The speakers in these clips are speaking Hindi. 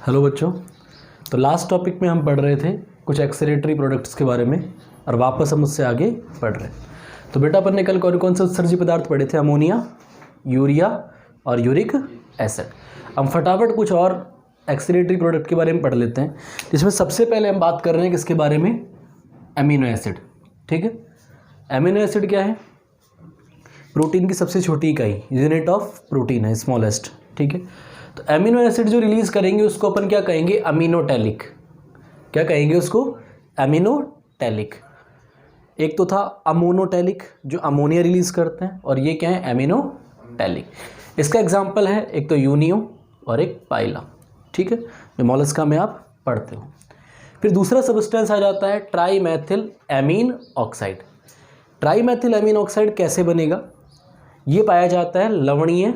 हेलो बच्चों। तो लास्ट टॉपिक में हम पढ़ रहे थे कुछ एक्सक्रीटरी प्रोडक्ट्स के बारे में और वापस हम उससे आगे पढ़ रहे हैं। तो बेटा अपन ने कल कौन कौन से उत्सर्जी पदार्थ पढ़े थे? अमोनिया, यूरिया और यूरिक एसिड। हम फटाफट कुछ और एक्सक्रीटरी प्रोडक्ट के बारे में पढ़ लेते हैं, जिसमें सबसे पहले हम बात कर रहे हैं किसके बारे में? Amino acid. ठीक है, अमीनो एसिड क्या है? प्रोटीन की सबसे छोटी इकाई, यूनिट ऑफ प्रोटीन है, स्मॉलेस्ट। ठीक है, तो अमीनो एसिड जो रिलीज करेंगे उसको अपन क्या कहेंगे? अमीनोटैलिक। क्या कहेंगे उसको? अमीनोटैलिक। एक तो था अमोनोटैलिक जो अमोनिया रिलीज करते हैं, और ये क्या है? अमीनोटैलिक। इसका एग्जांपल है एक तो यूनियो और एक पाइला। ठीक है, जो मोलस्का में आप पढ़ते हो। फिर दूसरा सब्सटेंस आ जाता है ट्राईमेथिल एमीन ऑक्साइड। ट्राईमेथिल एमीन ऑक्साइड कैसे बनेगा? ये पाया जाता है लवणीय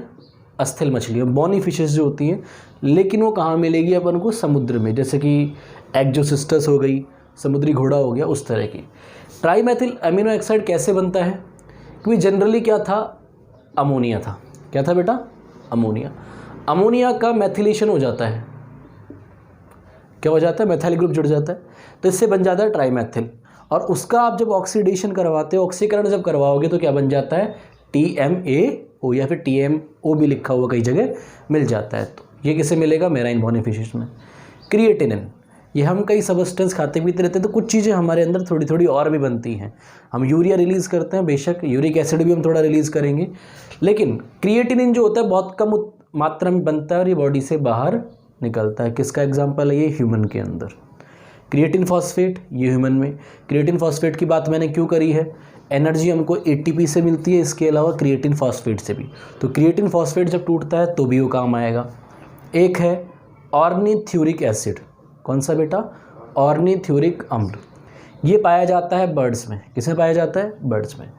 अस्थिल मछलियों, बॉनी फिशेस जो होती हैं, लेकिन वो कहाँ मिलेगी अपन को? समुद्र में, जैसे कि एक्जोसिस्टस हो गई, समुद्री घोड़ा हो गया, उस तरह की। ट्राईमेथिल एमिनो ऑक्साइड कैसे बनता है? क्योंकि जनरली क्या था? अमोनिया था। क्या था बेटा? अमोनिया। अमोनिया का मैथिलेशन हो जाता है। क्या हो जाता है? मैथाइल ग्रुप जुड़ जाता है, तो इससे बन जाता है ट्राईमेथिल। और उसका आप जब ऑक्सीडेशन करवाते हो, ऑक्सीकरण जब करवाओगे, तो क्या बन जाता है? TMAO, या फिर TMO भी लिखा हुआ कई जगह मिल जाता है। तो ये किसे मिलेगा? मेराइन बॉनी फिशेस में। क्रिएटिनिन, ये हम कई सब्सटेंस खाते पीते रहते हैं, तो कुछ चीज़ें हमारे अंदर थोड़ी थोड़ी और भी बनती हैं। हम यूरिया रिलीज़ करते हैं, बेशक यूरिक एसिड भी हम थोड़ा रिलीज़ करेंगे, लेकिन क्रिएटिनिन जो होता है बहुत कम मात्रा में बनता है और ये बॉडी से बाहर निकलता है। किसका एग्जाम्पल है ये? ह्यूमन के अंदर क्रिएटिन फॉस्फेट, ये ह्यूमन में। क्रिएटिन फॉस्फेट की बात मैंने क्यों करी है? एनर्जी हमको ATP से मिलती है, इसके अलावा क्रिएटिन फॉस्फेट से भी। तो क्रिएटिन फॉस्फेट जब टूटता है तो भी वो काम आएगा। एक है ऑर्निथ्यूरिक एसिड। कौन सा बेटा? ऑर्निथ्यूरिक अम्ल। ये पाया जाता है बर्ड्स में। किसमें पाया जाता है? बर्ड्स में।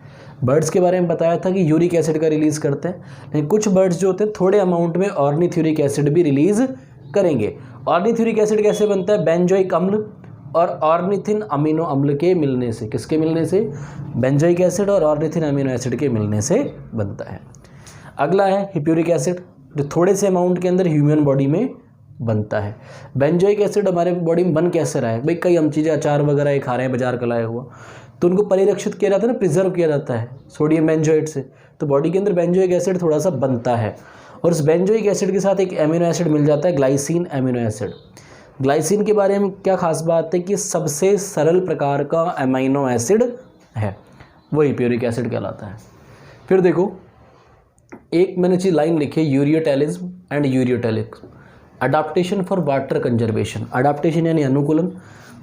बर्ड्स के बारे में बताया था कि यूरिक एसिड का रिलीज़ करते हैं, लेकिन कुछ बर्ड्स जो होते हैं थोड़े अमाउंट में ऑर्निथ्यूरिक एसिड भी रिलीज़ करेंगे। ऑर्निथ्यूरिक एसिड कैसे बनता है? बेंजोइक अम्ल और ऑर्निथिन अमीनो अम्ल के मिलने से। किसके मिलने से? बेंजोइक एसिड और ऑर्निथिन अमीनो एसिड के मिलने से बनता है। अगला है हिप्यूरिक एसिड, जो थोड़े से अमाउंट के अंदर ह्यूमन बॉडी में बनता है। बेंजोइक एसिड हमारे बॉडी में बन कैसे रहा है? भाई कई हम चीज़ें अचार वगैरह ये खा रहे हैं बाजार का लाया हुआ, तो उनको परिरक्षित किया जाता है ना, प्रिजर्व किया जाता है सोडियम बेंजोएट से। तो बॉडी के अंदर बेंजोइक एसिड थोड़ा सा बनता है, और उस बेंजोइक एसिड के साथ एक एमिनो एसिड मिल जाता है, ग्लाइसिन एमिनो एसिड। ग्लाइसिन के बारे में क्या खास बात है कि सबसे सरल प्रकार का अमीनो एसिड है, वो हिप्यूरिक एसिड कहलाता है। फिर देखो, एक मैंने चीज़ लाइन लिखी है, ureotelism and ureotelism. Adaptation for water conservation. Adaptation यानी अनुकूलन,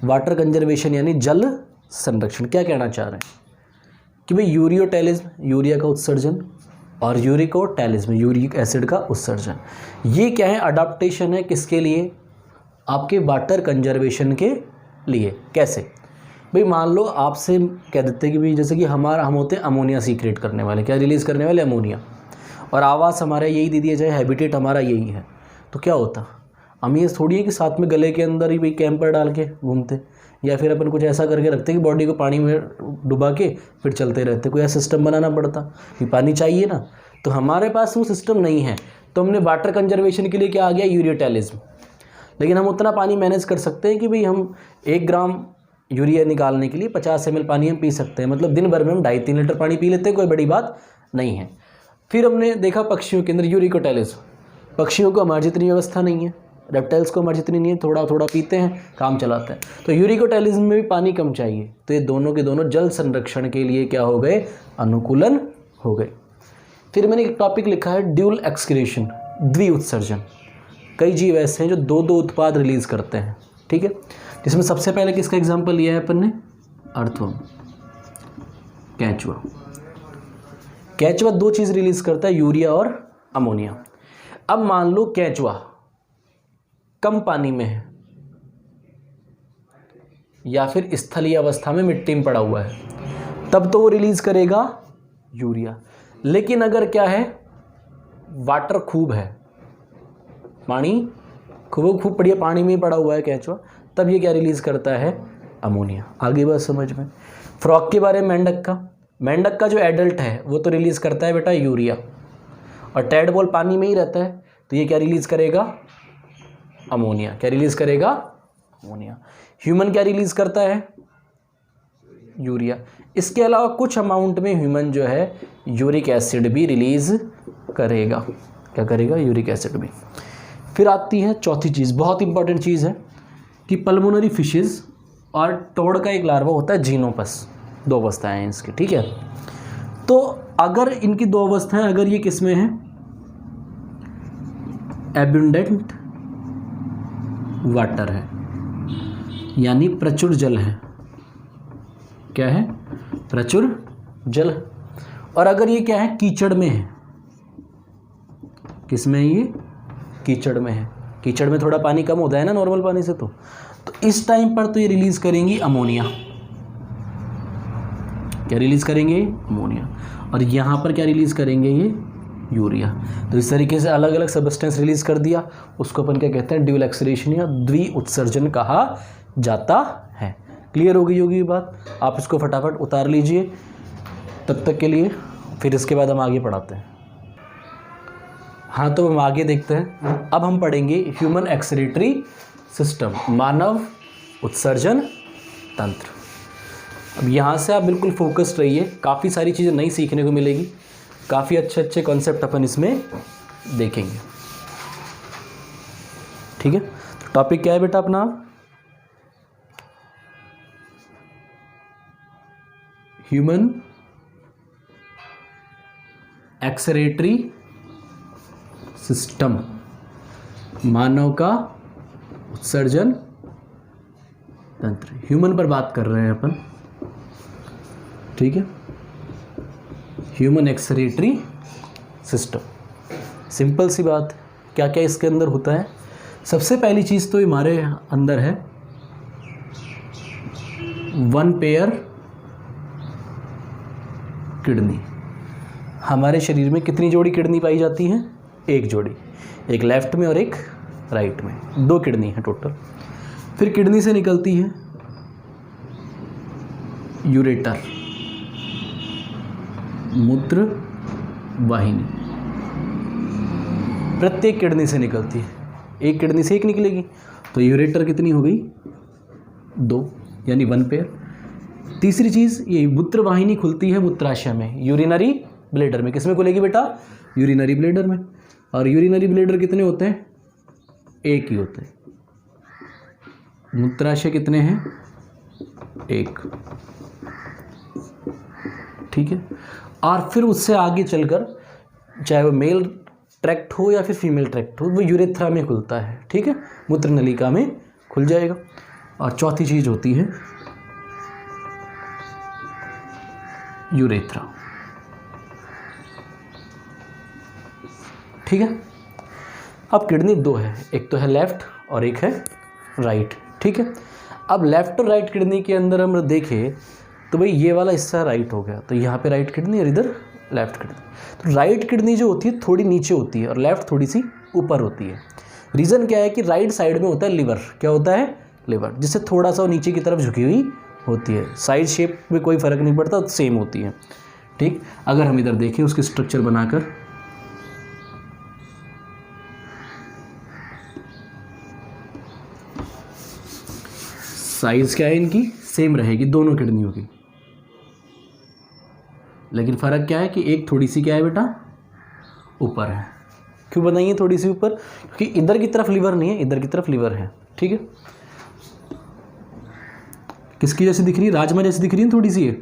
वाटर कंजर्वेशन यानी जल संरक्षण। क्या कहना चाह रहे हैं कि भाई यूरियोटैलिज्म, यूरिया का उत्सर्जन, और यूरिकोटैलिज्म, यूरिक एसिड का उत्सर्जन। ये क्या है? अडाप्टेशन है। किसके लिए? आपके वाटर कंजर्वेशन के लिए। कैसे? भाई मान लो आपसे कह देते कि भाई जैसे कि हम होते हैं अमोनिया सीक्रेट करने वाले। क्या रिलीज़ करने वाले? अमोनिया। और आवाज़ हमारा यही दे दिया जाए, हैबिटेट हमारा यही है, तो क्या होता? हम ये थोड़ी है कि साथ में गले के अंदर ही भाई कैंपर डाल के घूमते, या फिर अपन कुछ ऐसा करके रखते कि बॉडी को पानी में डुबा के फिर चलते रहते। कोई ऐसा सिस्टम बनाना पड़ता कि पानी चाहिए ना, तो हमारे पास वो सिस्टम नहीं है। तो हमने वाटर कंजर्वेशन के लिए क्या आ गया? यूरियोटैलिज्म। लेकिन हम उतना पानी मैनेज कर सकते हैं कि भाई हम 1 ग्राम यूरिया निकालने के लिए 50 ml पानी हम पी सकते हैं। मतलब दिन भर में हम 2.5-3 लीटर पानी पी लेते हैं, कोई बड़ी बात नहीं है। फिर हमने देखा पक्षियों के अंदर यूरिकोटैलिज्म। पक्षियों को हमारी जितनी व्यवस्था नहीं है, रेप्टाइल्स को हमारी जितनी नहीं है, थोड़ा थोड़ा पीते हैं, काम चलाते हैं। तो यूरिकोटैलिज्म में भी पानी कम चाहिए, तो ये दोनों के दोनों जल संरक्षण के लिए क्या हो गए? अनुकूलन हो गए। फिर मैंने एक टॉपिक लिखा है ड्यूल एक्सक्रीशन, द्वि उत्सर्जन। कई जीव ऐसे हैं जो दो उत्पाद रिलीज़ करते हैं। ठीक है, जिसमें सबसे पहले किसका एग्जाम्पल लिया है अपन ने? अर्थवर्म, केंचुआ। केंचुआ 2 चीज़ रिलीज़ करता है, यूरिया और अमोनिया। अब मान लो केंचुआ कम पानी में है, या फिर स्थलीय अवस्था में मिट्टी में पड़ा हुआ है, तब तो वो रिलीज़ करेगा यूरिया। लेकिन अगर क्या है? वाटर खूब है, पानी खूब बढ़िया पानी में पड़ा हुआ है केंचुआ, तब ये क्या रिलीज़ करता है? अमोनिया। आगे बात समझ में। फ्रॉग के बारे में मेंढक का जो एडल्ट है वो तो रिलीज़ करता है बेटा यूरिया, और टैडपोल पानी में ही रहता है, तो ये क्या रिलीज़ करेगा? अमोनिया। क्या रिलीज करेगा? अमोनिया। ह्यूमन क्या रिलीज करता है? यूरिया। इसके अलावा कुछ अमाउंट में ह्यूमन जो है यूरिक एसिड भी रिलीज करेगा। क्या करेगा? यूरिक एसिड भी। फिर आती है चौथी चीज़, बहुत इंपॉर्टेंट चीज़ है कि पल्मोनरी फिशेस और टोड का एक लार्वा होता है जीनोपस, 2 अवस्थाएं हैं इसकी, ठीक है। तो अगर इनकी 2 अवस्थाएं, अगर ये किस में है? एब्युंडेंट वाटर है, यानी प्रचुर जल है। क्या है? प्रचुर जल। और अगर ये क्या है? कीचड़ में है। किस में है ये? कीचड़ में है। कीचड़ में थोड़ा पानी कम होता है ना नॉर्मल पानी से, तो इस टाइम पर तो ये रिलीज करेंगी अमोनिया। क्या रिलीज करेंगे? अमोनिया। और यहाँ पर क्या रिलीज करेंगे? ये यूरिया। तो इस तरीके से अलग अलग सब्सटेंस रिलीज कर दिया, उसको अपन क्या कहते हैं? ड्यूल एक्सक्रीशन या द्वि उत्सर्जन कहा जाता है। क्लियर हो गई होगी ये बात? आप इसको फटाफट उतार लीजिए तब तक के लिए, फिर इसके बाद हम आगे पढ़ाते हैं। हाँ, तो हम आगे देखते हैं। अब हम पढ़ेंगे ह्यूमन एक्सक्रीटरी सिस्टम, मानव उत्सर्जन तंत्र। अब यहाँ से आप बिल्कुल फोकस्ड रहिए, काफ़ी सारी चीज़ें नई सीखने को मिलेगी, काफ़ी अच्छे अच्छे कॉन्सेप्ट अपन इसमें देखेंगे, ठीक है। टॉपिक क्या है बेटा अपना? ह्यूमन एक्सक्रीटरी सिस्टम, मानव का उत्सर्जन तंत्र। ह्यूमन पर बात कर रहे हैं अपन, ठीक है। ह्यूमन एक्सक्रीटरी सिस्टम, सिंपल सी बात। क्या क्या इसके अंदर होता है? सबसे पहली चीज़ तो हमारे अंदर है 1 पेयर किडनी। हमारे शरीर में कितनी जोड़ी किडनी पाई जाती हैं? 1 जोड़ी, एक लेफ्ट में और एक राइट में, 2 किडनी है टोटल। फिर किडनी से निकलती है यूरेटर, मूत्र वाहिनी। प्रत्येक किडनी से निकलती है, एक किडनी से एक निकलेगी, तो यूरेटर कितनी हो गई? 2, यानी 1 पेयर। तीसरी चीज़ ये मूत्र वाहिनी खुलती है मूत्राशय में, यूरिनरी ब्लेडर में। किस में खुलेगी बेटा? यूरिनरी ब्लेडर में। और यूरिनरी ब्लेडर कितने होते हैं? 1 ही होते हैं। मूत्राशय कितने हैं? 1, ठीक है। और फिर उससे आगे चलकर, चाहे वो मेल ट्रैक्ट हो या फिर फीमेल ट्रैक्ट हो, वो यूरेथ्रा में खुलता है, ठीक है, मूत्र नलिका में खुल जाएगा। और चौथी चीज़ होती है यूरेथ्रा, ठीक है। अब किडनी 2 है, एक तो है लेफ्ट और एक है राइट, ठीक है। अब लेफ्ट और राइट किडनी के अंदर हम देखें तो भाई ये वाला हिस्सा राइट हो गया, तो यहाँ पे राइट किडनी और इधर लेफ्ट किडनी। तो राइट किडनी जो होती है थोड़ी नीचे होती है और लेफ्ट थोड़ी सी ऊपर होती है। रीज़न क्या है कि राइट साइड में होता है लिवर। क्या होता है? लिवर, जिससे थोड़ा सा नीचे की तरफ झुकी हुई होती है। साइज शेप में कोई फ़र्क नहीं पड़ता, सेम होती है, ठीक। अगर हम इधर देखें उसकी स्ट्रक्चर बनाकर, साइज क्या है इनकी? सेम रहेगी दोनों किडनियों की, लेकिन फ़र्क क्या है कि एक थोड़ी सी क्या है बेटा? ऊपर है। क्यों बनाइए थोड़ी सी ऊपर? क्योंकि इधर की तरफ लिवर नहीं है, इधर की तरफ लिवर है, ठीक है। किसकी जैसी दिख रही है? राजमा जैसी दिख रही है थोड़ी सी है।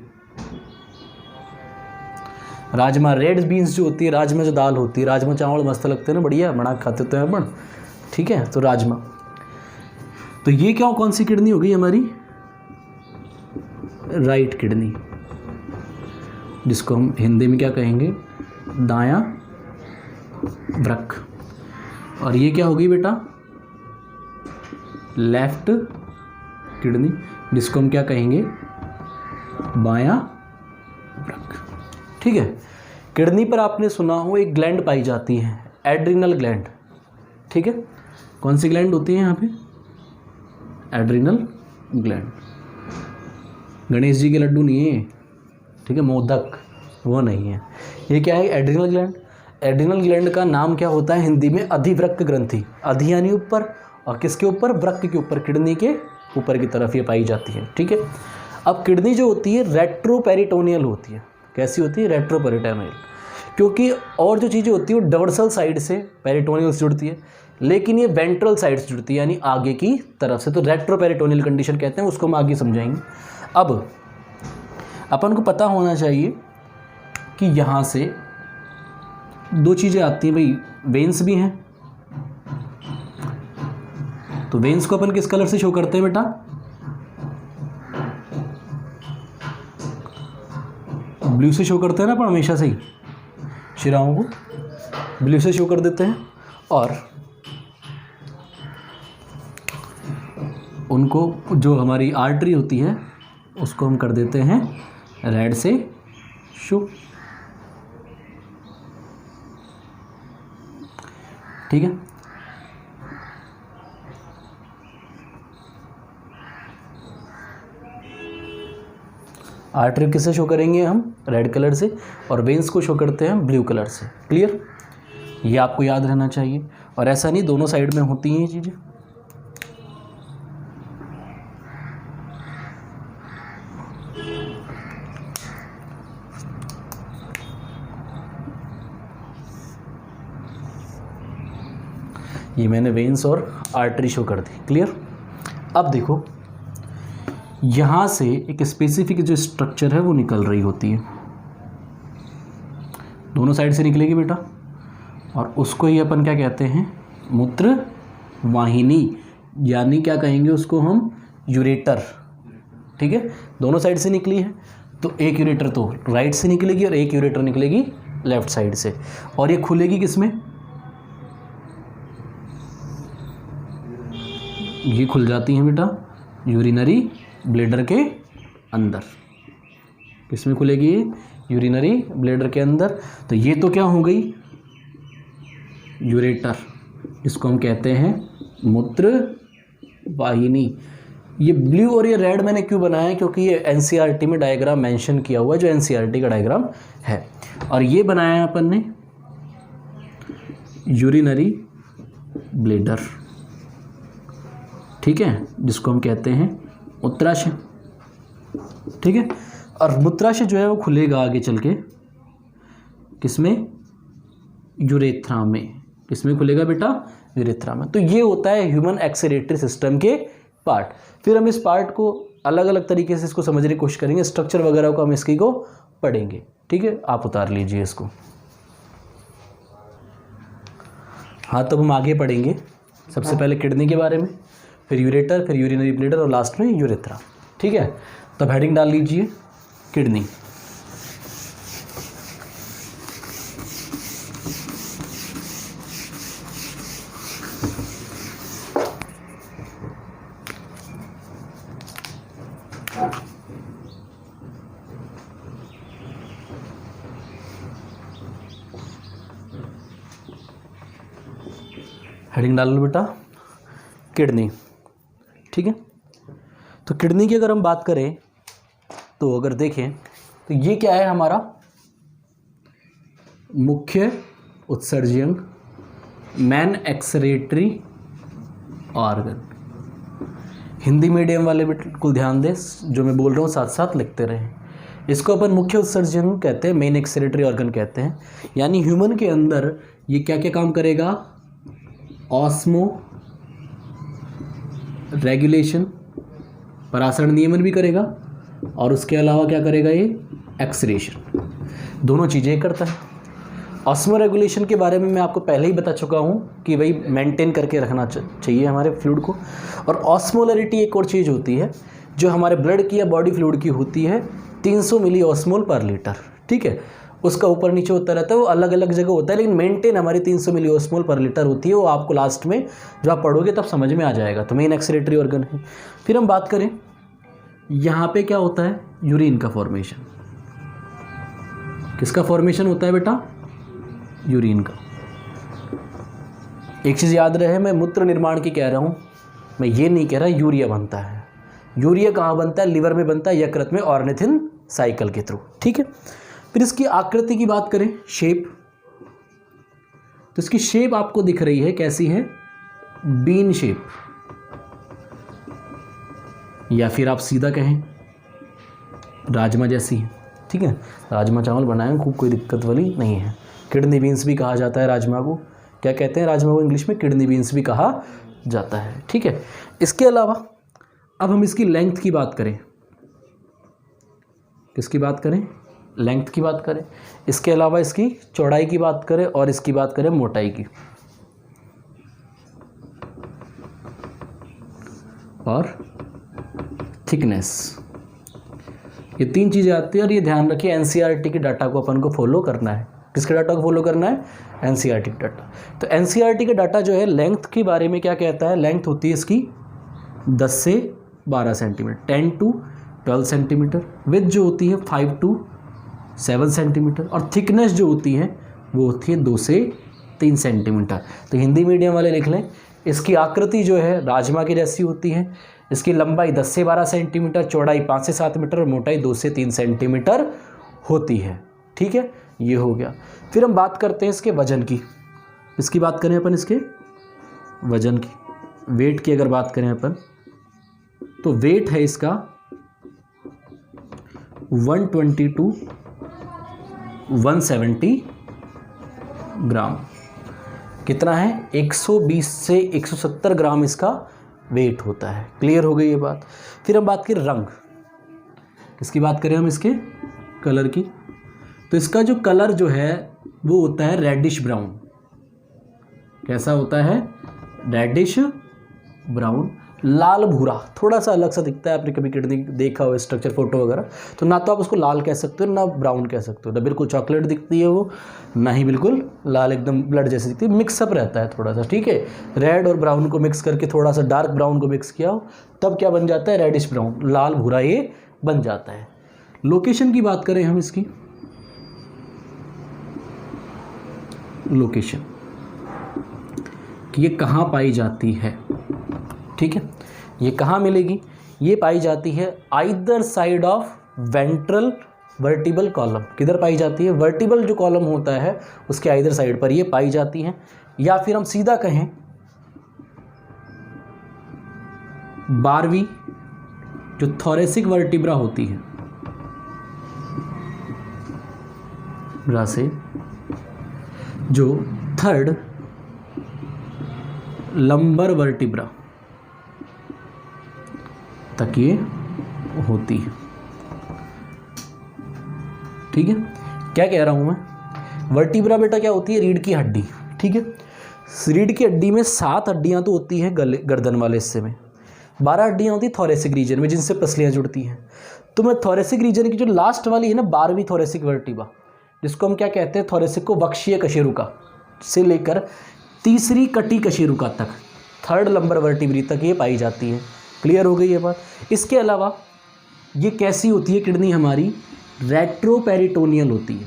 राजमा, रेड बीन्स जो होती है, राजमा जो दाल होती है, राजमा चावल मस्त लगते हैं ना, बढ़िया बना खाते तो हैं अपन, ठीक है। तो राजमा, तो ये क्या, कौन सी किडनी हो गई हमारी? राइट किडनी, जिसको हम हिंदी में क्या कहेंगे? दायां वृक्क। और ये क्या हो गई बेटा? लेफ्ट किडनी, जिसको हम क्या कहेंगे? बायां वृक्क, ठीक है। किडनी पर आपने सुना हो एक ग्लैंड पाई जाती है, एड्रिनल ग्लैंड, ठीक है। कौन सी ग्लैंड होती है यहाँ पे? Adrenal gland. गणेश जी के लड्डू नहीं है, ठीक है, मोदक, वो नहीं है। ये क्या है? Adrenal gland. एड्रिनल ग्लैंड का नाम क्या होता है हिंदी में? अधिवृक्क ग्रंथि। अधि यानी ऊपर और किसके ऊपर, वृक्क के ऊपर, किडनी के ऊपर की तरफ ये पाई जाती है। ठीक है, अब किडनी जो होती है रेट्रोपेरिटोनियल होती है। कैसी होती है, रेट्रोपेरिटोनियल, क्योंकि और जो चीज़ें होती है वो डोर्सल साइड से पेरिटोनियल से जुड़ती है, लेकिन ये वेंट्रल साइड से जुड़ती है, यानी आगे की तरफ से। तो रेट्रोपेरिटोनियल कंडीशन कहते हैं, उसको हम आगे समझाएंगे। अब अपन को पता होना चाहिए कि यहाँ से दो चीज़ें आती हैं भाई, वेन्स भी हैं। तो वेन्स को अपन किस कलर से शो करते हैं बेटा, ब्लू से शो करते हैं ना अपन हमेशा से ही, शिराओं को ब्लू से शो कर देते हैं, और उनको जो हमारी आर्टरी होती है उसको हम कर देते हैं रेड से शो। ठीक है, आर्टरी किससे शो करेंगे हम, रेड कलर से, और वेन्स को शो करते हैं ब्लू कलर से। क्लियर, ये आपको याद रहना चाहिए। और ऐसा नहीं दोनों साइड में होती हैं ये चीज़ें। ये मैंने वेन्स और आर्टरी शो कर दी। क्लियर, अब देखो यहाँ से एक स्पेसिफिक जो स्ट्रक्चर है वो निकल रही होती है, दोनों साइड से निकलेगी बेटा, और उसको ही अपन क्या कहते हैं, मूत्र वाहिनी, यानी क्या कहेंगे उसको हम, यूरेटर। ठीक है, दोनों साइड से निकली है, तो एक यूरेटर तो राइट से निकलेगी और एक यूरेटर निकलेगी लेफ्ट साइड से, और ये खुलेगी किसमें, ये खुल जाती हैं बेटा यूरिनरी ब्लैडर के अंदर। किसमें खुलेगी, यूरिनरी ब्लैडर के अंदर। तो ये तो क्या हो गई, यूरेटर, इसको हम कहते हैं मूत्र वाहिनी। ये ब्लू और ये रेड मैंने क्यों बनाया है, क्योंकि ये एनसीईआरटी में डायग्राम मेंशन किया हुआ है, जो एनसीईआरटी का डायग्राम है, और ये बनाया है अपन ने यूरिनरी ब्लैडर। ठीक है, जिसको हम कहते हैं मूत्राशय। ठीक है, और मूत्राशय जो है वो खुलेगा आगे चल के किसमें, यूरेथ्रा में। किसमें खुलेगा बेटा, यूरेथ्रा में। तो ये होता है ह्यूमन एक्सक्रीटरी सिस्टम के पार्ट। फिर हम इस पार्ट को अलग अलग तरीके से इसको समझने की कोशिश करेंगे, स्ट्रक्चर वगैरह को हम इसकी को पढ़ेंगे। ठीक है, आप उतार लीजिए इसको। हाँ, तब हम आगे पढ़ेंगे, सबसे पहले किडनी के बारे में, फिर यूरेटर, फिर यूरिनरी ब्लैडर और लास्ट में यूरेथ्रा। ठीक है, तब हेडिंग डाल लीजिए किडनी। हेडिंग डाल लो बेटा किडनी। ठीक है, तो किडनी की अगर हम बात करें तो अगर देखें तो ये क्या है, हमारा मुख्य उत्सर्जक, man excretory organ. Hindi medium वाले बिल्कुल ध्यान दें, जो मैं बोल रहा हूँ साथ साथ लिखते रहें। इसको अपन मुख्य उत्सर्जन कहते हैं, मेन एक्सक्रीटरी ऑर्गन कहते हैं। यानी ह्यूमन के अंदर ये क्या क्या काम करेगा, ऑस्मो रेगुलेशन, परासरण नियमन भी करेगा, और उसके अलावा क्या करेगा, ये एक्सक्रीशन, दोनों चीज़ें करता है। ऑस्मो रेगुलेशन के बारे में मैं आपको पहले ही बता चुका हूँ कि भाई मेंटेन करके रखना चाहिए हमारे फ्लूइड को। और ऑस्मोलरिटी एक और चीज़ होती है जो हमारे ब्लड की या बॉडी फ्लूइड की होती है, 300 मिली ऑस्मोल पर लीटर। ठीक है, उसका ऊपर नीचे होता रहता है, वो अलग अलग जगह होता है, लेकिन मेंटेन हमारी 300 मिली ऑस्मोल पर लीटर होती है। वो आपको लास्ट में जब आप पढ़ोगे तब समझ में आ जाएगा। तो मेन एक्सक्रीटरी ऑर्गन है। फिर हम बात करें, यहाँ पे क्या होता है, यूरिन का फॉर्मेशन। किसका फॉर्मेशन होता है बेटा, यूरिन का। एक चीज़ याद रहे, मैं मूत्र निर्माण की कह रहा हूँ, मैं ये नहीं कह रहा यूरिया बनता है। यूरिया कहाँ बनता है, लिवर में बनता है, यकृत में ऑर्निथिन साइकिल के थ्रू। ठीक है, फिर इसकी आकृति की बात करें, शेप, तो इसकी शेप आपको दिख रही है कैसी है, बीन शेप, या फिर आप सीधा कहें राजमा जैसी है। ठीक है, राजमा चावल बनाए खूब, कोई दिक्कत वाली नहीं है। किडनी बीन्स भी कहा जाता है राजमा को। क्या कहते हैं राजमा को इंग्लिश में? किडनी बीन्स भी कहा जाता है। ठीक है, इसके अलावा अब हम इसकी लेंथ की बात करें। किसकी बात करें? लेंथ की बात करें। इसके अलावा इसकी चौड़ाई की बात करें और इसकी बात करें मोटाई की और थिकनेस। ये तीन चीज़ें आती है और ये ध्यान रखिए एनसीईआरटी के डाटा को अपन को फॉलो करना है। किसके डाटा को फॉलो करना है? एनसीईआरटी के डाटा। तो एनसीईआरटी के डाटा जो है लेंथ के बारे में क्या कहता है? लेंथ होती है इसकी 10 से 12 सेंटीमीटर, 10 to 12 सेंटीमीटर। विड्थ जो होती है 5 to 7 सेंटीमीटर और थिकनेस जो होती है वो होती है 2 से 3 सेंटीमीटर। तो हिंदी मीडियम वाले लिख लें, इसकी आकृति जो है राजमा की जैसी होती है। इसकी लंबाई 10 से 12 सेंटीमीटर, चौड़ाई 5 से 7 मीटर और मोटाई 2 से 3 सेंटीमीटर होती है। ठीक है, ये हो गया। फिर हम बात करते हैं इसके वजन की। इसकी बात करें अपन इसके वजन की, वेट की अगर बात करें अपन तो वेट है इसका 120 to 170 ग्राम। कितना है? 120 से 170 ग्राम इसका वेट होता है। क्लियर हो गई ये बात। फिर हम बात करें रंग। किसकी बात करें हम? इसके कलर की। तो इसका जो कलर जो है वो होता है रेडिश ब्राउन। कैसा होता है? रेडिश ब्राउन, लाल भूरा, थोड़ा सा अलग सा दिखता है। आपने कभी किडनी देखा हो स्ट्रक्चर फोटो वगैरह, तो ना तो आप उसको लाल कह सकते हो ना ब्राउन कह सकते हो। ना बिल्कुल चॉकलेट दिखती है वो, ना ही बिल्कुल लाल एकदम ब्लड जैसी दिखती है, मिक्सअप रहता है थोड़ा सा। ठीक है, रेड और ब्राउन को मिक्स करके थोड़ा सा डार्क ब्राउन को मिक्स किया हो तब क्या बन जाता है? रेडिश ब्राउन, लाल भूरा ये बन जाता है। लोकेशन की बात करें हम इसकी, लोकेशन कि ये कहाँ पाई जाती है। ठीक है, ये कहाँ मिलेगी? ये पाई जाती है either side of ventral vertebral column. किधर पाई जाती है? वर्टिबल जो कॉलम होता है उसके आइदर साइड पर ये पाई जाती है। या फिर हम सीधा कहें 12वीं जो थोरेसिक वर्टिब्रा होती है से जो थर्ड लंबर वर्टिब्रा तक ये होती है। ठीक है, क्या कह रहा हूं मैं? वर्टिब्रा बेटा क्या होती है? रीढ़ की हड्डी। ठीक है, रीढ़ की हड्डी में 7 हड्डियां तो होती हैं गर्दन वाले हिस्से में, 12 हड्डियां होती है थोरेसिक रीजन में जिनसे पसलियां जुड़ती हैं। तो मैं थोरेसिक रीजन की जो लास्ट वाली है ना 12वीं थोरेसिक वर्टिब्रा, जिसको हम क्या कहते हैं? थोरेसिक को वक्षीय कशेरुका से लेकर तीसरी कटी कशेरुका तक, थर्ड लंबर वर्टिब्री तक ये पाई जाती है। क्लियर हो गई ये बात। इसके अलावा ये कैसी होती है किडनी हमारी? रेट्रोपेरिटोनियल होती है।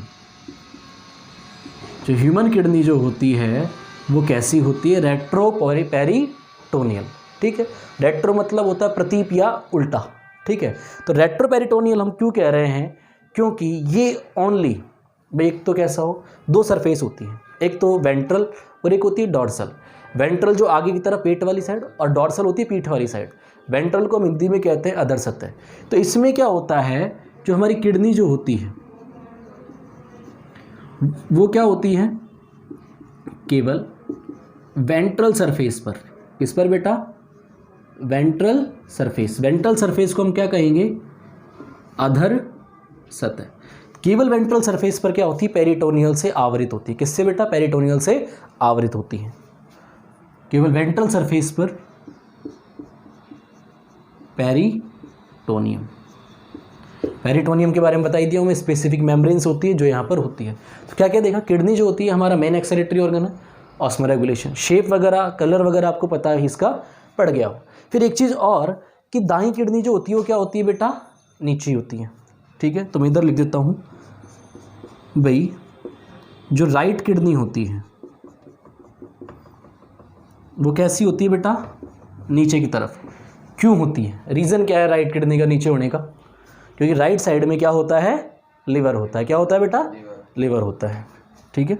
जो ह्यूमन किडनी जो होती है वो कैसी होती है? रेट्रोपेरिटोनियल। ठीक है, रेट्रो मतलब होता है प्रतीप या उल्टा। ठीक है, तो रेट्रोपेरिटोनियल हम क्यों कह रहे हैं? क्योंकि ये ओनली एक तो कैसा हो, 2 सरफेस होती हैं, एक तो वेंट्रल और एक होती है डॉर्सल। वेंट्रल जो आगे की तरफ पेट वाली साइड और डॉर्सल होती है पीठ वाली साइड। वेंट्रल को हम हिंदी में कहते हैं अधर सतह। तो इसमें क्या होता है, जो हमारी किडनी जो होती है वो क्या होती है? केवल वेंट्रल सरफेस पर। किस पर बेटा? Ventral surface. वेंट्रल सरफेस को हम क्या कहेंगे? अधर सतह। केवल वेंट्रल सरफेस पर क्या होती है? पेरिटोनियल से आवृत होती है। किससे बेटा? पेरिटोनियल से आवृत होती है। केवल वेंट्रल सरफेस पर पेरिटोनियम। पेरिटोनियम के बारे में बता ही दिया हूँ मैं, स्पेसिफिक मेम्ब्रेन्स होती है जो यहाँ पर होती है। तो क्या क्या देखा? किडनी जो होती है हमारा मेन एक्सक्रीटरी ऑर्गन है, ऑस्मोरेगुलेशन, शेप वगैरह कलर वगैरह आपको पता है इसका पड़ गया हो। फिर एक चीज़ और कि दाईं किडनी जो होती है वो क्या होती है बेटा? नीचे होती है। ठीक है, तो मैं इधर लिख देता हूँ भाई, जो राइट किडनी होती है वो कैसी होती है बेटा? नीचे की तरफ। क्यों होती है? रीज़न क्या है राइट किडनी का नीचे होने का? क्योंकि राइट साइड में क्या होता है? लिवर होता है। क्या होता है बेटा? लिवर होता है। ठीक है,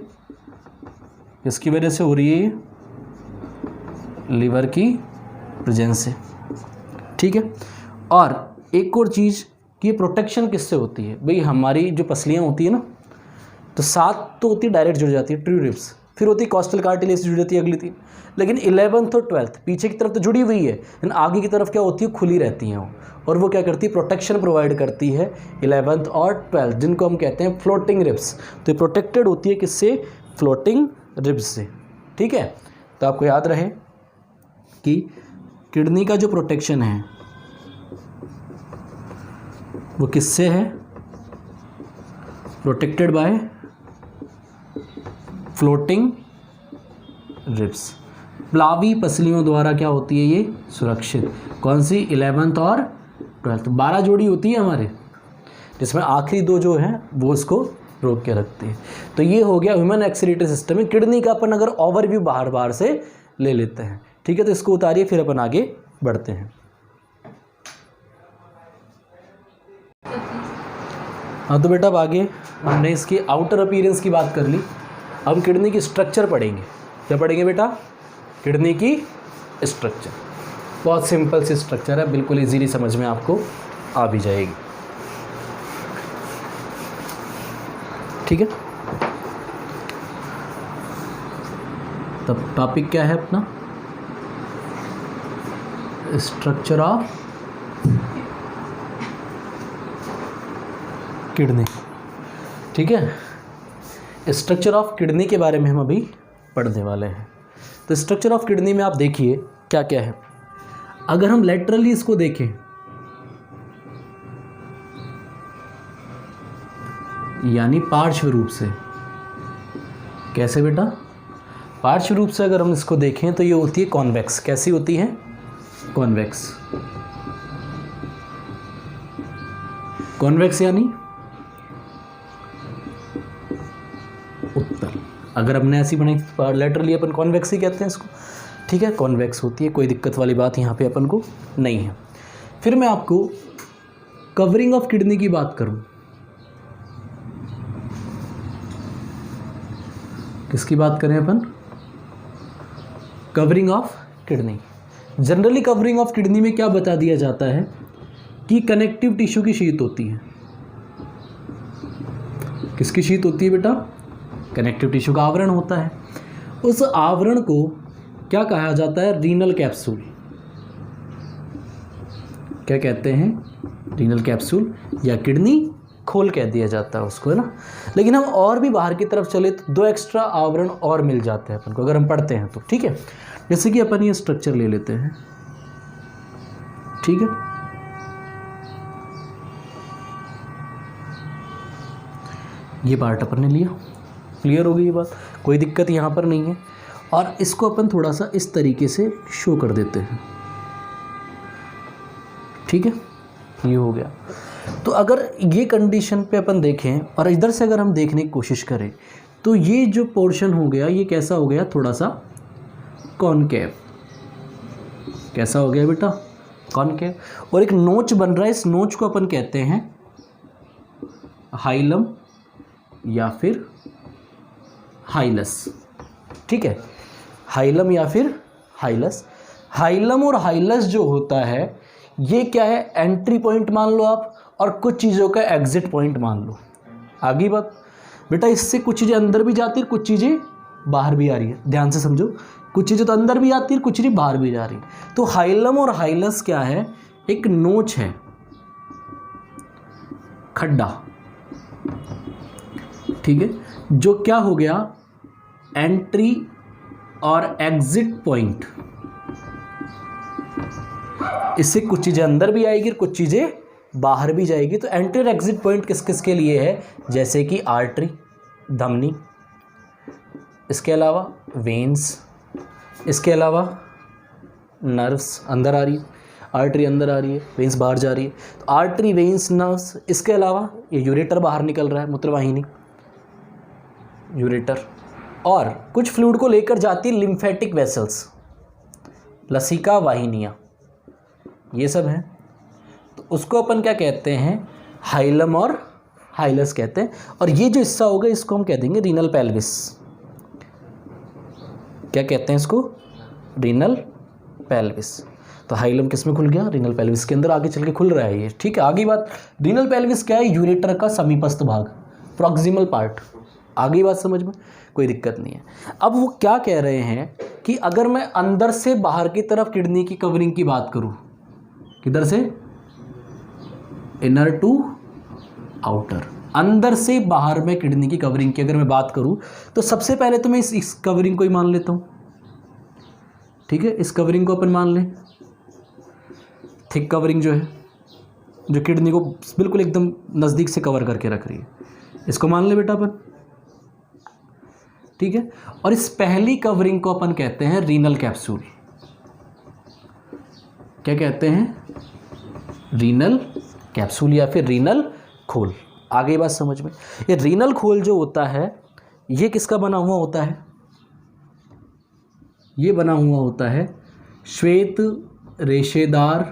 इसकी वजह से हो रही है ये लीवर की प्रेजेंस से, ठीक है। और एक और चीज़ कि प्रोटेक्शन किससे होती है भाई, हमारी जो पसलियाँ होती है ना, तो 7 तो होती है डायरेक्ट जुड़ जाती है ट्रू रिब्स, फिर होती है कॉस्टल कार्टिलेज से जुड़ जाती है अगली 3, लेकिन 11th और 12th पीछे की तरफ तो जुड़ी हुई है, लेकिन आगे की तरफ क्या होती है, खुली रहती हैं वो, और वो क्या करती है, प्रोटेक्शन प्रोवाइड करती है 11th और 12th, जिनको हम कहते हैं फ्लोटिंग रिब्स। तो ये प्रोटेक्टेड होती है किससे, फ्लोटिंग रिब्स से, ठीक है। तो आपको याद रहे कि किडनी का जो प्रोटेक्शन है वो किससे है, प्रोटेक्टेड बाय फ्लोटिंग रिब्स। प्लावी पसलियों द्वारा क्या होती है ये, सुरक्षित। कौन सी, 11th और 12th, 12 जोड़ी होती है हमारे, जिसमें आखिरी 2 जो हैं वो इसको रोक के रखती है। तो ये हो गया ह्यूमन एक्सीलेटरी सिस्टम में किडनी का अपन अगर ओवरव्यू बाहर से ले लेते हैं, ठीक है। तो इसको उतारिए, फिर अपन आगे बढ़ते हैं। हाँ तो बेटा अब आगे हमने इसकी आउटर अपीयरेंस की बात कर ली, अब किडनी की स्ट्रक्चर पढ़ेंगे। क्या पढ़ेंगे बेटा, किडनी की स्ट्रक्चर। बहुत सिंपल सी स्ट्रक्चर है, बिल्कुल इजीली समझ में आपको आ भी जाएगी, ठीक है। तब टॉपिक क्या है अपना, स्ट्रक्चर ऑफ किडनी, ठीक है। स्ट्रक्चर ऑफ किडनी के बारे में हम अभी पढ़ने वाले हैं। तो स्ट्रक्चर ऑफ किडनी में आप देखिए क्या क्या है। अगर हम लेटरली इसको देखें, यानी पार्श्व रूप से, कैसे बेटा, पार्श्व रूप से अगर हम इसको देखें तो ये होती है कॉन्वेक्स। कैसी होती है, कॉन्वेक्स। कॉन्वेक्स यानी उत्तल। अगर हमने ऐसी बनाई लेटरली अपन कॉन्वेक्स ही कहते हैं इसको, ठीक है। कॉन्वेक्स होती है, कोई दिक्कत वाली बात यहाँ पे अपन को नहीं है। फिर मैं आपको कवरिंग ऑफ किडनी की बात करूं, किसकी बात करें अपन, covering of kidney. Generally covering of kidney में क्या बता दिया जाता है कि कनेक्टिव टिश्यू की शीट होती है। किसकी शीट होती है बेटा, कनेक्टिव टिश्यू का आवरण होता है। उस आवरण को क्या कहा जाता है, रीनल कैप्सूल। क्या कहते हैं, रीनल कैप्सूल, या किडनी खोल कह दिया जाता है उसको, है ना। लेकिन हम और भी बाहर की तरफ चले तो 2 एक्स्ट्रा आवरण और मिल जाते हैं अपन को, अगर हम पढ़ते हैं तो, ठीक है। जैसे कि अपन ये स्ट्रक्चर ले लेते हैं, ठीक है। ये पार्ट अपन ने लिया, क्लियर हो गई ये बात, कोई दिक्कत यहाँ पर नहीं है। और इसको अपन थोड़ा सा इस तरीके से शो कर देते हैं, ठीक है। ये हो गया। तो अगर ये कंडीशन पे अपन देखें और इधर से अगर हम देखने की कोशिश करें तो ये जो पोर्शन हो गया ये कैसा हो गया, थोड़ा सा कॉनकेव। कैसा हो गया बेटा, कॉनकेव। और एक नोच बन रहा है, इस नोच को अपन कहते हैं हाइलम या फिर हाइलस, ठीक है। हाइलम या फिर हाइलस। हाइलम और हाइलस जो होता है ये क्या है, एंट्री पॉइंट मान लो आप, और कुछ चीज़ों का एग्जिट पॉइंट मान लो। आगे बात बेटा, इससे कुछ चीज़ें अंदर भी जाती है, कुछ चीज़ें बाहर भी आ रही है, ध्यान से समझो। कुछ चीज़ें तो अंदर भी आती है, कुछ चीज़ें बाहर भी जा रही है। तो हाइलम और हाइलस क्या है, एक नोच है, खड्डा, ठीक है, जो क्या हो गया, एंट्री और एग्जिट पॉइंट। इससे कुछ चीज़ें अंदर भी आएगी और कुछ चीज़ें बाहर भी जाएगी। तो एंट्री और एग्जिट पॉइंट किस किस के लिए है, जैसे कि आर्टरी, धमनी, इसके अलावा वेन्स, इसके अलावा नर्व्स अंदर आ रही है, आर्टरी अंदर आ रही है, वेन्स बाहर जा रही है। तो आर्टरी, वेन्स, नर्व्स, इसके अलावा ये यूरेटर बाहर निकल रहा है, मूत्रवाहिनी, यूरेटर। और कुछ फ्लूइड को लेकर जाती है लिम्फेटिक वेसल्स, लसिका वाहिनियाँ, ये सब हैं। तो उसको अपन क्या कहते हैं, हाइलम और हाइलस कहते हैं। और ये जो हिस्सा होगा इसको हम कह देंगे रीनल पेल्विस। क्या कहते हैं इसको, रीनल पेल्विस। तो हाइलम किस में खुल गया? रीनल पेल्विस के अंदर आगे चल के खुल रहा है ये, ठीक है। आगे बात, रीनल पेल्विस क्या है? यूरेटर का समीपस्थ भाग, प्रॉक्सिमल पार्ट। आगे बात समझ में, कोई दिक्कत नहीं है। अब वो क्या कह रहे हैं कि अगर मैं अंदर से बाहर की तरफ किडनी की कवरिंग की बात करूं, किधर से? इनर टू आउटर, अंदर से बाहर में किडनी की कवरिंग की अगर मैं बात करूं, तो सबसे पहले तो मैं इस कवरिंग को ही मान लेता हूं, ठीक है। इस कवरिंग को अपन मान लें, थिक कवरिंग जो है, जो किडनी को बिल्कुल एकदम नज़दीक से कवर करके रख रही है, इसको मान ले बेटा अपन, ठीक है। और इस पहली कवरिंग को अपन कहते हैं रीनल कैप्सूल। क्या कहते हैं? रीनल कैप्सूल या फिर रीनल खोल। आगे बात समझ में, ये रीनल खोल जो होता है ये किसका बना हुआ होता है? ये बना हुआ होता है श्वेत रेशेदार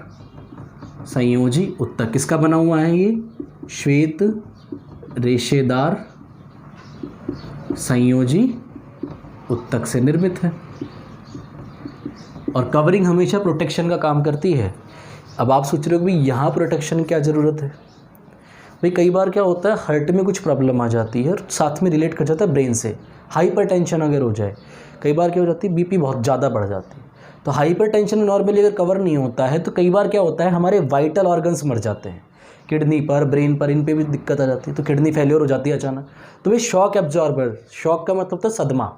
संयोजी उत्तक। किसका बना हुआ है ये? श्वेत रेशेदार संयोजी उत्तक से निर्मित है। और कवरिंग हमेशा प्रोटेक्शन का काम करती है। अब आप सोच रहे हो कि भाई यहाँ प्रोटेक्शन क्या ज़रूरत है? भाई कई बार क्या होता है, हार्ट में कुछ प्रॉब्लम आ जाती है और साथ में रिलेट कर जाता है ब्रेन से। हाइपरटेंशन अगर हो जाए, कई बार क्या हो जाती है, बीपी बहुत ज़्यादा बढ़ जाती है। तो हाइपरटेंशन में नॉर्मली अगर कवर नहीं होता है तो कई बार क्या होता है, हमारे वाइटल ऑर्गन्स मर जाते हैं, किडनी पर, ब्रेन पर, इन पे भी दिक्कत आ जाती है। तो किडनी फेलियर हो जाती है अचानक। तो भाई शॉक एब्जॉर्बर, शॉक का मतलब होता है सदमा।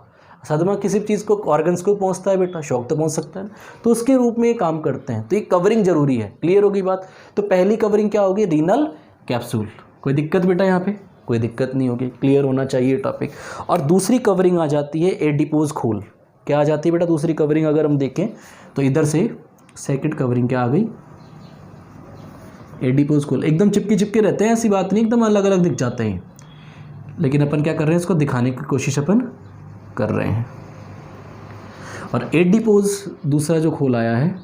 सदमा किसी चीज़ को, ऑर्गन्स को पहुंचता है बेटा, शॉक तो पहुंच सकता है, तो उसके रूप में ये काम करते हैं। तो ये कवरिंग जरूरी है। क्लियर होगी बात? तो पहली कवरिंग क्या होगी? Renal capsule. कोई दिक्कत बेटा यहाँ पे? कोई दिक्कत नहीं होगी, क्लियर होना चाहिए टॉपिक। और दूसरी कवरिंग आ जाती है एडिपोज खोल। क्या आ जाती है बेटा दूसरी कवरिंग? अगर हम देखें तो इधर से सेकंड कवरिंग क्या आ गई? एडिपोज खोल। एकदम चिपके चिपके रहते हैं, ऐसी बात नहीं, एकदम अलग अलग दिख जाते हैं, लेकिन अपन क्या कर रहे हैं, इसको दिखाने की कोशिश अपन कर रहे हैं। और एडिपोज दूसरा जो खोल आया है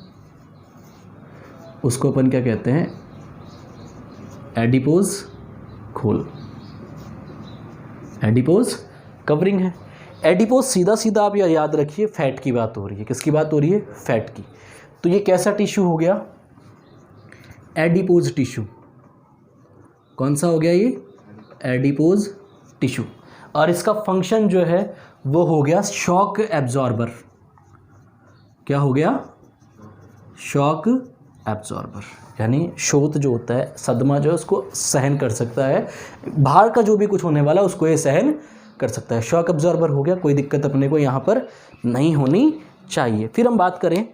उसको अपन क्या कहते हैं? एडिपोज खोल। एडिपोज कवरिंग है। एडिपोज सीधा सीधा आप याद रखिए, फैट की बात हो रही है। किसकी बात हो रही है? फैट की। तो ये कैसा टिश्यू हो गया? Adipose tissue. कौन सा हो गया ये? Adipose tissue. और इसका फंक्शन जो है वो हो गया शॉक एब्जॉर्बर। क्या हो गया? शॉक एब्जॉर्बर, यानी शोथ जो होता है, सदमा जो है, उसको सहन कर सकता है। बाहर का जो भी कुछ होने वाला है उसको ये सहन कर सकता है। शॉक एब्जॉर्बर हो गया, कोई दिक्कत अपने को यहाँ पर नहीं होनी चाहिए। फिर हम बात करें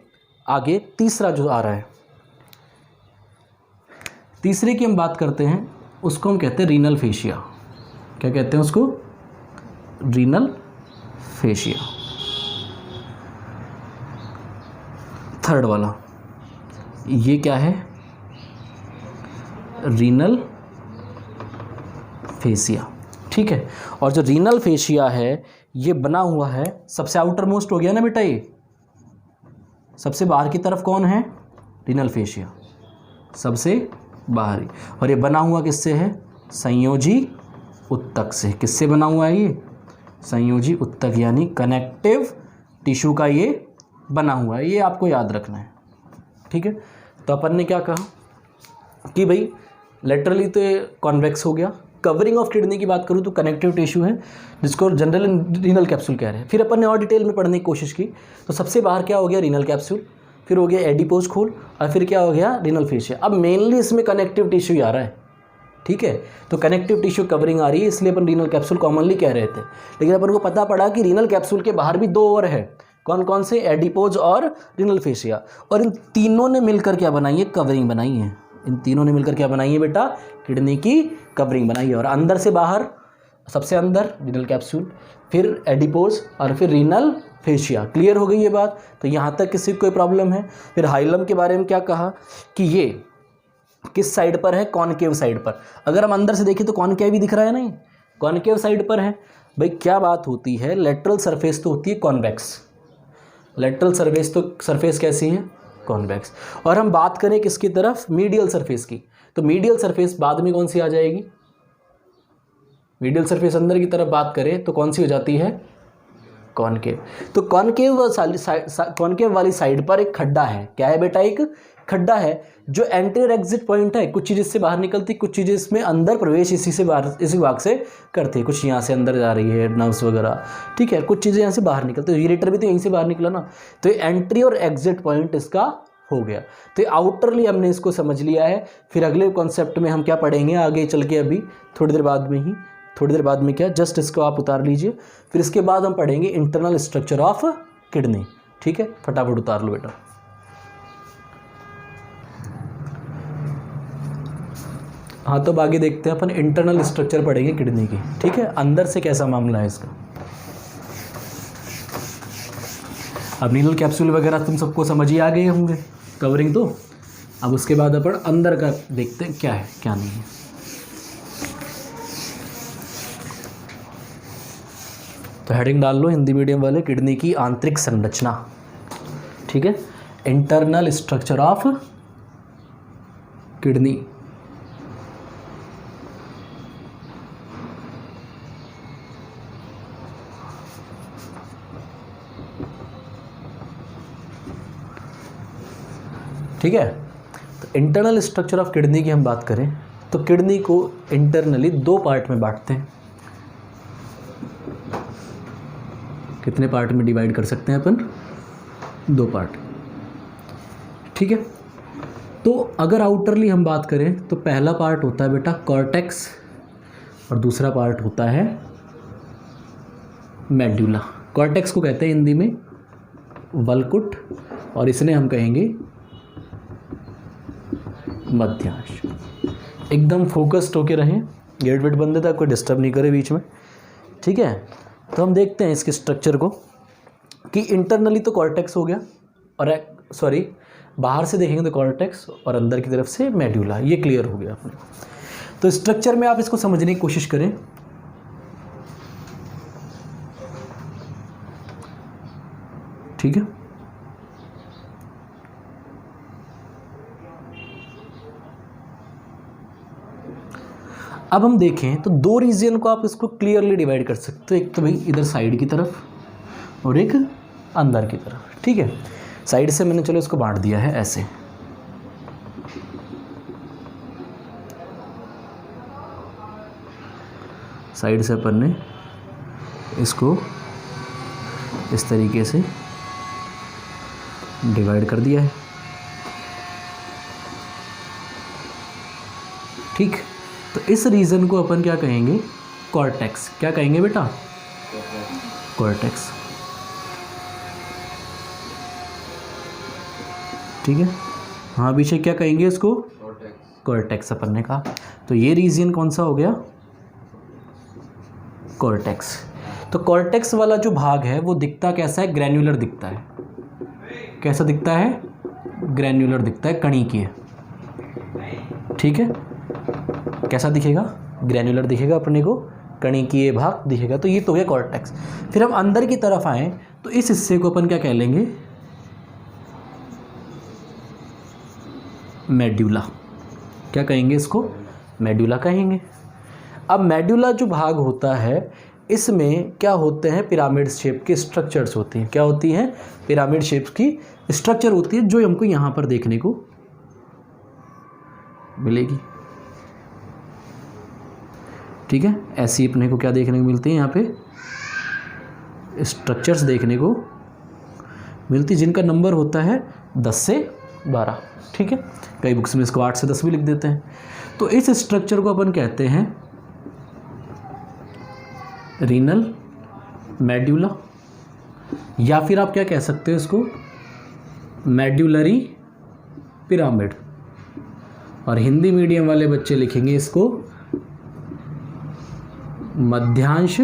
आगे, तीसरा जो आ रहा है, तीसरे की हम बात करते हैं, उसको हम कहते हैं रीनल फेशिया। क्या कहते हैं उसको? Renal fascia. थर्ड वाला ये क्या है? रीनल फेशिया, ठीक है। और जो रीनल फेशिया है ये बना हुआ है, सबसे आउटर मोस्ट हो गया ना बेटा, ये सबसे बाहर की तरफ कौन है? रीनल फेशिया, सबसे बाहरी। और ये बना हुआ किससे है? संयोजी उत्तक से। किससे बना हुआ है ये? संयोजी उत्तक, यानी कनेक्टिव टिश्यू का ये बना हुआ है। ये आपको याद रखना है, ठीक है। तो अपन ने क्या कहा कि भाई लेटरली तो ये कॉन्वेक्स हो गया। कवरिंग ऑफ किडनी की बात करूँ तो कनेक्टिव टिश्यू है, जिसको जनरल रीनल कैप्सूल कह रहे हैं। फिर अपन ने और डिटेल में पढ़ने की कोशिश की, तो सबसे बाहर क्या हो गया? रीनल कैप्सूल, फिर हो गया एडिपोज खोल, और फिर क्या हो गया? Renal fascia. अब मेनली इसमें कनेक्टिव टिश्यू आ रहा है, ठीक है। तो कनेक्टिव टिश्यू कवरिंग आ रही है, इसलिए अपन रीनल कैप्सूल कॉमनली कह रहे थे। लेकिन अपन को पता पड़ा कि रीनल कैप्सूल के बाहर भी दो और है। कौन कौन से? एडिपोज और रीनल फेशिया। और इन तीनों ने मिलकर क्या बनाई है? कवरिंग बनाई है। इन तीनों ने मिलकर क्या बनाई है बेटा? किडनी की कवरिंग बनाई है। और अंदर से बाहर, सबसे अंदर रीनल कैप्सूल, फिर एडिपोज, और फिर रीनल फेशिया। क्लियर हो गई ये बात? तो यहाँ तक किसी को कोई प्रॉब्लम है? फिर हाइलम के बारे में क्या कहा कि ये किस साइड पर है? कॉनकेव साइड पर। अगर हम अंदर से देखें तो कॉनकेव ही दिख रहा है, नहीं, कॉनकेव साइड पर है। भाई क्या बात होती है, लेटरल सरफेस तो होती है कॉन्वेक्स, लेटरल सरफेस कैसी है? कॉन्वेक्स। और हम बात करें किसकी तरफ? मीडियल सरफेस की, तो मीडियल सरफेस बाद में कौन सी आ जाएगी? मीडियल सरफेस अंदर की तरफ बात करें तो कौन सी हो जाती है? कॉनकेव। तो कॉनकेव वाली साइड पर एक खड्डा है। क्या है बेटा? एक खड्डा है जो एंट्री और एग्जिट पॉइंट है। कुछ चीज़ इससे बाहर निकलती, कुछ चीज़ें इसमें अंदर प्रवेश इसी भाग से करती है। कुछ यहाँ से अंदर जा रही है, नर्व्स वगैरह, ठीक है। कुछ चीज़ें यहाँ से बाहर निकलती है। यूरेटर भी तो यहीं से बाहर निकला ना। तो ये एंट्री और एग्जिट पॉइंट इसका हो गया। तो आउटरली हमने इसको समझ लिया है। फिर अगले कॉन्सेप्ट में हम क्या पढ़ेंगे आगे चल के, अभी थोड़ी देर बाद में क्या, जस्ट इसको आप उतार लीजिए। फिर इसके बाद हम पढ़ेंगे इंटरनल स्ट्रक्चर ऑफ किडनी। ठीक है, फटाफट उतार लो बेटा। हाँ, तो अब आगे देखते हैं अपन इंटरनल स्ट्रक्चर पढ़ेंगे किडनी की। ठीक है, अंदर से कैसा मामला है इसका। अब नीडल कैप्सूल वगैरह तुम सबको समझ ही आ गए होंगे, कवरिंग तो। अब उसके बाद अपन अंदर का देखते हैं क्या है क्या नहीं है। तो हेडिंग डाल लो हिंदी मीडियम वाले, किडनी की आंतरिक संरचना। ठीक है, इंटरनल स्ट्रक्चर ऑफ किडनी। ठीक है, तो इंटरनल स्ट्रक्चर ऑफ किडनी की हम बात करें तो किडनी को इंटरनली दो पार्ट में बांटते हैं। कितने पार्ट में डिवाइड कर सकते हैं अपन? दो पार्ट। ठीक है, तो अगर आउटरली हम बात करें तो पहला पार्ट होता है बेटा कॉर्टेक्स और दूसरा पार्ट होता है मेड्यूला। कॉर्टेक्स को कहते हैं हिंदी में वलकुट और इसने हम कहेंगे मध्यांश। एकदम फोकस्ड होके रहें, गेट वेट बंद है, कोई डिस्टर्ब नहीं करे बीच में। ठीक है, तो हम देखते हैं इसके स्ट्रक्चर को कि इंटरनली तो कॉर्टेक्स हो गया और बाहर से देखेंगे तो कॉर्टेक्स और अंदर की तरफ से मेड्यूला। ये क्लियर हो गया अपने। तो स्ट्रक्चर में आप इसको समझने की कोशिश करें। ठीक है, अब हम देखें तो दो रीजन को आप इसको क्लियरली डिवाइड कर सकते हो। एक तो भाई इधर साइड की तरफ और एक अंदर की तरफ। ठीक है, साइड से मैंने चलो इसको बांट दिया है ऐसे। साइड से अपन ने इसको इस तरीके से डिवाइड कर दिया है। ठीक, तो इस रीजन को अपन क्या कहेंगे? कॉर्टेक्स। क्या कहेंगे बेटा? कॉर्टेक्स। ठीक है, हाँ पीछे क्या कहेंगे इसको? कॉर्टेक्स अपन ने कहा। तो ये रीजन कौन सा हो गया? कॉर्टेक्स। तो कॉर्टेक्स वाला जो भाग है वो दिखता कैसा है? ग्रैन्युलर दिखता है। कैसा दिखता है? ग्रैन्युलर दिखता है, कणी की है। ठीक है, कैसा दिखेगा? ग्रैन्युलर दिखेगा अपने को, कणी की ये भाग दिखेगा। तो ये तो है कॉर्टेक्स। फिर हम अंदर की तरफ आए तो इस हिस्से को अपन क्या कह लेंगे? मेड्यूला। क्या कहेंगे इसको? मेड्यूला कहेंगे। अब मेड्यूला जो भाग होता है इसमें क्या होते हैं? पिरामिड शेप के स्ट्रक्चर्स होती हैं। क्या होती हैं? पिरामिड शेप की स्ट्रक्चर होती है जो हमको यहाँ पर देखने को मिलेगी। ठीक है, ऐसी अपने को क्या देखने को मिलती है? यहाँ पे स्ट्रक्चर्स देखने को मिलती, जिनका नंबर होता है 10 से 12। ठीक है, कई बुक्स में इसको 8 से 10 भी लिख देते हैं। तो इस स्ट्रक्चर को अपन कहते हैं रीनल मेड्यूला, या फिर आप क्या कह सकते हो इसको? Medullary pyramid. और हिंदी मीडियम वाले बच्चे लिखेंगे इसको मध्यांश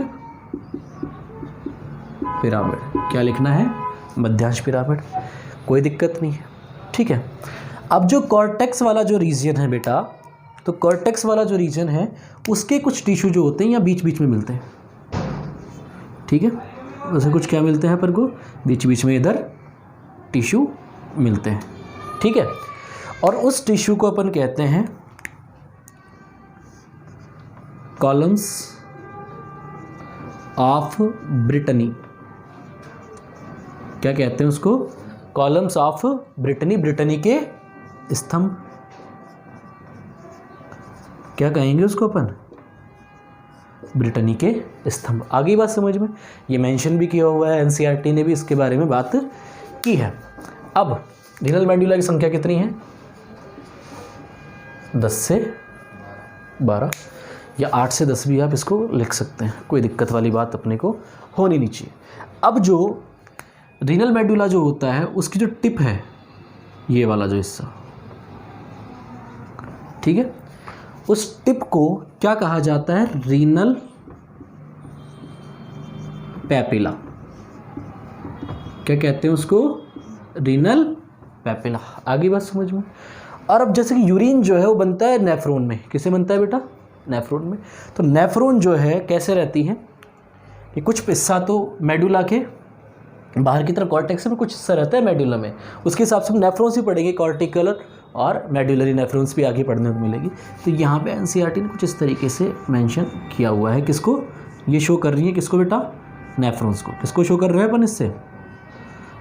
पिरामिड। क्या लिखना है? मध्यांश पिरामिड। कोई दिक्कत नहीं है। ठीक है, अब जो कॉर्टेक्स वाला जो रीजन है बेटा, तो कॉर्टेक्स वाला जो रीजन है उसके कुछ टिश्यू जो होते हैं या बीच बीच में मिलते हैं। ठीक है, वैसे कुछ क्या मिलते हैं अपन को? बीच बीच में इधर टिश्यू मिलते हैं। ठीक है, और उस टिश्यू को अपन कहते हैं कॉलम्स ऑफ ब्रिटनी। क्या कहते हैं उसको, कॉलम्स ऑफ ब्रिटनी, ब्रिटनी के स्तंभ, क्या कहेंगे उसको अपन, ब्रिटनी के स्तंभ। आगे बात समझ में, ये मेंशन भी किया हुआ है, एनसीईआरटी ने भी इसके बारे में बात की है। अब रीनल मेडुला की संख्या कितनी है, 10 से 12 या 8 से 10 भी आप इसको लिख सकते हैं, कोई दिक्कत वाली बात अपने को होनी नहीं चाहिए। अब जो रीनल मेडुला जो होता है उसकी जो टिप है, ये वाला जो हिस्सा, ठीक है, उस टिप को क्या कहा जाता है, रीनल पैपिला। क्या कहते हैं उसको, रीनल पैपिला। आगे बात समझ में। और अब जैसे कि यूरिन जो है वो बनता है नेफ्रॉन में, किसे बनता है बेटा, नेफ्रॉन में। तो नेफ्रॉन जो है कैसे रहती है कि कुछ हिस्सा तो मेडुला के बाहर की तरफ कॉर्टेक्स में, कुछ हिस्सा रहता है मेडुला में, उसके हिसाब से नेफ्रॉन्स भी पढ़ेंगे, कॉर्टिकल और मेडुलरी नेफ्रॉन्स भी आगे पढ़ने को मिलेगी। तो यहाँ पे एनसीईआरटी ने कुछ इस तरीके से मेंशन किया हुआ है, किसको, ये शो कर रही है, किसको बेटा, नेफ्रॉन्स को। किसको शो कर रहे हैं अपन इससे,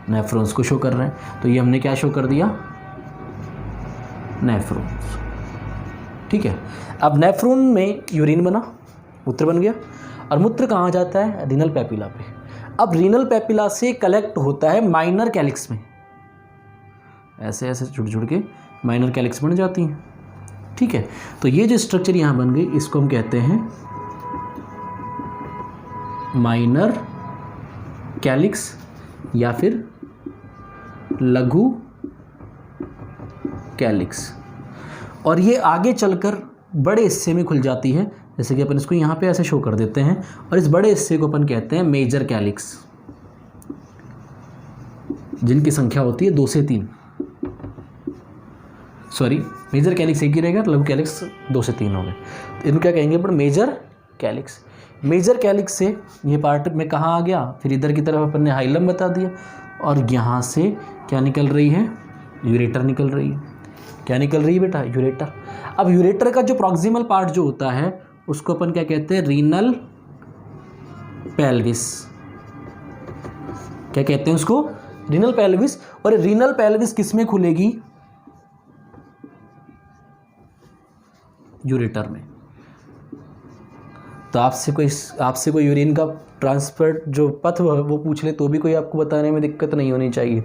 नेफ्रॉन्स को शो कर रहे हैं। तो ये हमने क्या शो कर दिया, नेफ्रॉन्स, ठीक है। अब नेफ्रॉन में यूरिन बना, मूत्र बन गया, और मूत्र कहाँ जाता है, रीनल पैपिला पे। अब रीनल पैपिला से कलेक्ट होता है माइनर कैलिक्स में, ऐसे ऐसे जुड़ जुड़ के माइनर कैलिक्स बन जाती हैं, ठीक है। तो ये जो स्ट्रक्चर यहाँ बन गई, इसको हम कहते हैं माइनर कैलिक्स या फिर लघु कैलिक्स। और ये आगे चलकर बड़े हिस्से में खुल जाती है, जैसे कि अपन इसको यहाँ पे ऐसे शो कर देते हैं, और इस बड़े हिस्से को अपन कहते हैं मेजर कैलिक्स, जिनकी संख्या होती है 2 से 3। सॉरी, मेजर कैलिक्स एक ही रहेगा, लघु कैलिक्स 2 से 3 हो गए। तो इनको क्या कहेंगे अपन, मेजर कैलिक्स। मेजर कैलिक्स से ये पार्ट में कहाँ आ गया, फिर इधर की तरफ अपन ने हाइलम बता दिया, और यहाँ से क्या निकल रही है, यूरेटर निकल रही है। क्या निकल रही है बेटा, यूरेटर। अब यूरेटर का जो प्रॉक्सिमल पार्ट जो होता है उसको अपन क्या कहते हैं, रीनल पेल्विस। क्या कहते हैं उसको, रीनल पेल्विस। और रीनल पेल्विस किस में खुलेगी, यूरेटर में। तो आपसे कोई यूरिन का ट्रांसपोर्ट जो पथ वो पूछ ले तो भी कोई आपको बताने में दिक्कत नहीं होनी चाहिए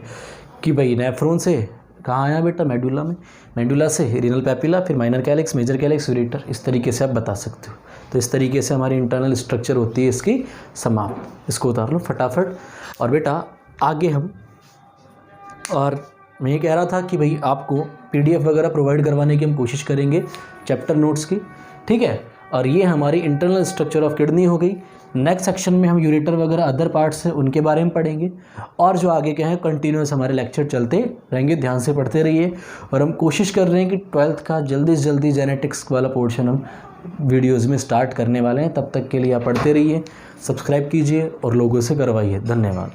कि भाई नेफ्रॉन से कहाँ आया बेटा, मेडुला में, मेडुला से रीनल पैपिला, फिर minor calyx, major calyx, ureter. इस तरीके से आप बता सकते हो। तो इस तरीके से हमारी इंटरनल स्ट्रक्चर होती है इसकी समाप्त। इसको उतार लो फटाफट। और बेटा आगे हम, और मैं ये कह रहा था कि भाई आपको PDF वगैरह प्रोवाइड करवाने की हम कोशिश करेंगे चैप्टर नोट्स की, ठीक है। और ये हमारी इंटरनल स्ट्रक्चर ऑफ किडनी हो गई। नेक्स्ट सेक्शन में हम यूरेटर वगैरह अदर पार्ट्स हैं उनके बारे में पढ़ेंगे, और जो आगे के हैं कंटिन्यूस हमारे लेक्चर चलते रहेंगे, ध्यान से पढ़ते रहिए। और हम कोशिश कर रहे हैं कि 12th का जल्दी से जल्दी जेनेटिक्स वाला पोर्शन हम वीडियोज़ में स्टार्ट करने वाले हैं। तब तक के लिए आप पढ़ते रहिए, सब्सक्राइब कीजिए और लोगों से करवाइए। धन्यवाद।